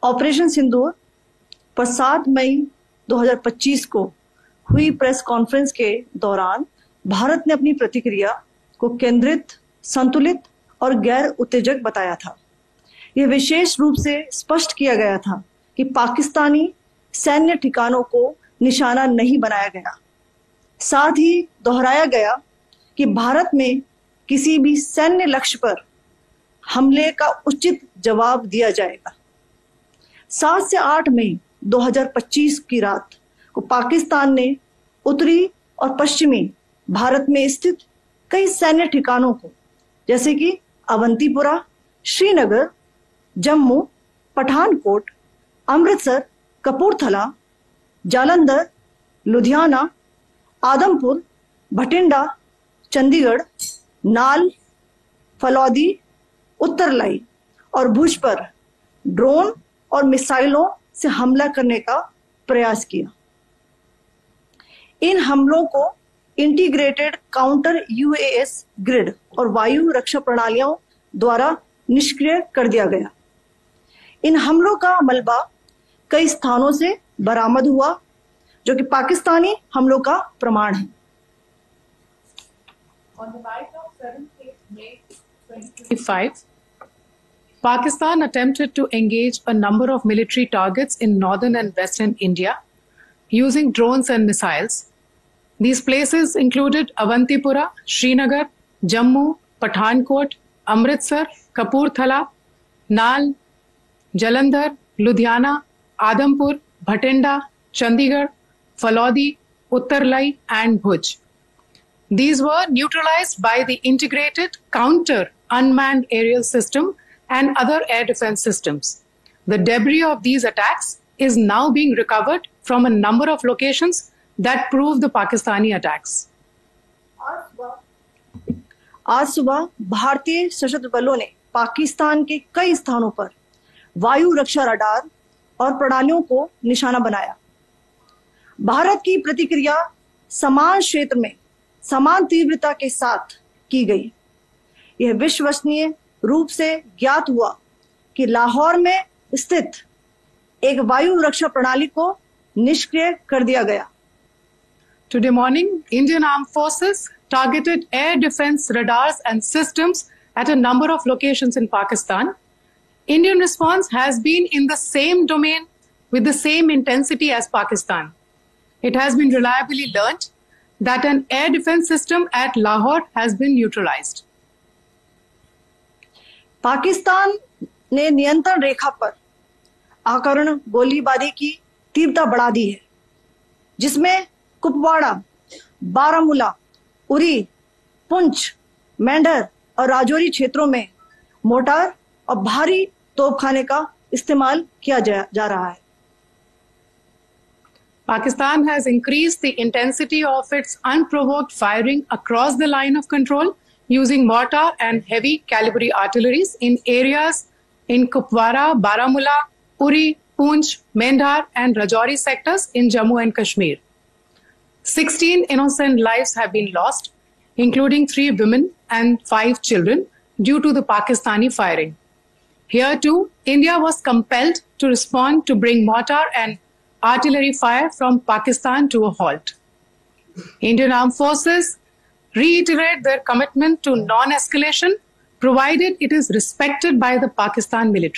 Operation सिंदूर पर 7 मई 2025 को हुई प्रेस कॉन्फ्रेंस के दौरान भारत ने अपनी प्रतिक्रिया को केंद्रित, संतुलित और गैर उत्तेजक बताया था। यह विशेष रूप से स्पष्ट किया गया था कि पाकिस्तानी सैन्य ठिकानों को निशाना नहीं बनाया गया। साथ ही दोहराया गया कि भारत में किसी भी सैन्य लक्ष्य पर हमले का उचित जवाब दिया जाएगा। 7 से 8 मई 2025 की रात को पाकिस्तान ने उत्तरी और पश्चिमी भारत में स्थित कई सैन्य ठिकानों को, जैसे कि अवंतीपुरा, श्रीनगर, जम्मू, पठानकोट, अमृतसर, कपूरथला, जालंधर, लुधियाना, आदमपुर, भटिंडा, चंडीगढ़, नाल, फलौदी, उत्तरलाई और भुज पर ड्रोन और मिसाइलों से हमला करने का प्रयास किया। इन हमलों को इंटीग्रेटेड काउंटर यूएस ग्रिड और वायु रक्षा प्रणालियों द्वारा निष्क्रिय कर दिया गया। इन हमलों का मलबा कई स्थानों से बरामद हुआ, जो कि पाकिस्तानी हमलों का प्रमाण है। On the night of 7th May 2025, Pakistan attempted to engage a number of military targets in northern and western India using drones and missiles. These places included Avantipura, Srinagar, Jammu, Pathankot, Amritsar, Kapurthala, Nal, Jalandhar, Ludhiana, Adampur, Bhatinda, Chandigarh, Falodi, Uttarlai and Bhuj. These were neutralized by the integrated counter unmanned aerial system and other air defense systems. The debris of these attacks is now being recovered from a number of locations that prove the Pakistani attacks. आज सुबह भारतीय सशस्त्र बलों ने पाकिस्तान के कई स्थानों पर वायु रक्षा रडार और प्रणालियों को निशाना बनाया। भारत की प्रतिक्रिया समान क्षेत्र में समान तीव्रता के साथ की गई। यह विश्वसनीय रूप से ज्ञात हुआ कि लाहौर में स्थित एक वायु रक्षा प्रणाली को निष्क्रिय कर दिया गया। Today morning, Indian Armed Forces targeted air defense radars and systems at a number of locations in Pakistan. Indian response has been in the same domain with the same intensity as Pakistan. It has been reliably learnt that an air defense system at Lahore has been neutralized. Pakistan ने नियंत्रण रेखा पर आकरण गोलीबारी की तीव्रता बढ़ा दी है, जिसमें कुपवाड़ा, बारामूला, उरी, पुंछ, मेंढर और राजौरी क्षेत्रों में मोर्टार और भारी तोपखाने का इस्तेमाल किया जा रहा है। Pakistan has increased the intensity of its unprovoked firing across the line of control using mortar and heavy calibre artilleries in areas in Kupwara, Baramulla, Uri, Poonch, Mendhar and Rajouri sectors in Jammu and Kashmir. 16 innocent lives have been lost, including 3 women and 5 children due to the Pakistani firing. Here too, India was compelled to respond to bring mortar and artillery fire from Pakistan to a halt. Indian Armed Forces reiterate their commitment to non-escalation, provided it is respected by the Pakistan military.